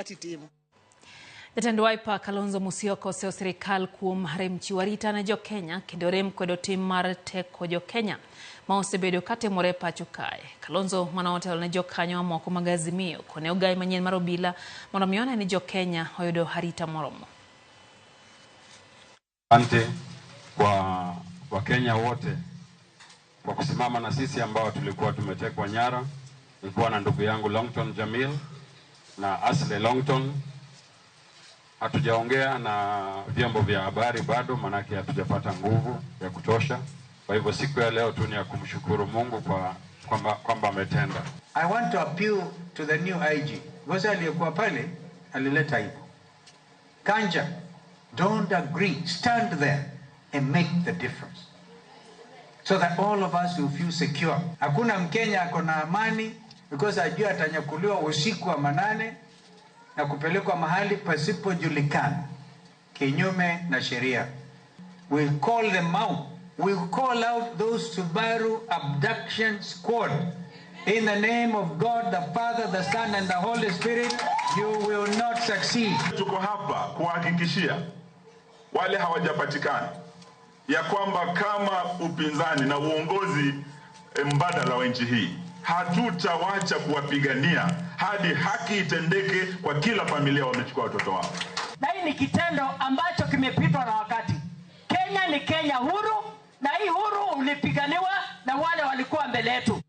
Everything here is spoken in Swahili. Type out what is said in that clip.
timu. Jatend Wiper Kalonzo Musyoka oseo sirikal kuom rem chiwo arita ne Jo-Kenya kendo rem kwedo tim mar teko Jo-Kenya ma osebedo katimore pacho kae. Kalonzo manotelo ne jokanyo mamoko mag Azimio kone ogai manyien mar obila mondo omi one ni Jo-Kenya oyudo arita moromo. Asante kwa Wakenya wote kwa kusimama na sisi ambao tulikuwa tumetekwa nyara. Nilikuwa na ndugu yangu Longton Jamil na Asle Longton. Hatujaongea na vyombo vya habari bado, manake hatujapata nguvu ya kutosha. Kwa hivyo siku ya leo tu ni ya kumshukuru Mungu kwa kwamba ametenda. I want to appeal to the new IG. Goza aliyekuwa pale alileta hivyo. Kanja, don't agree. Stand there and make the difference. So that all of us will feel secure. Hakuna Mkenya akona amani because ajua atanyakuliwa usiku wa manane na kupelekwa mahali pasipojulikana kinyume na sheria. We'll call them out. We'll call out those Subaru abduction squad. In the name of God, the Father, the Son, and the Holy Spirit, you will not succeed. Tuko hapa kuhakikishia wale hawajapatikana ya kwamba kama upinzani na uongozi mbadala wa nchi hii hatutawacha kuwapigania hadi haki itendeke kwa kila familia wamechukua watoto wao. Na hii ni kitendo ambacho kimepitwa na wakati. Kenya ni Kenya huru, na hii huru ulipiganiwa na wale walikuwa mbele yetu.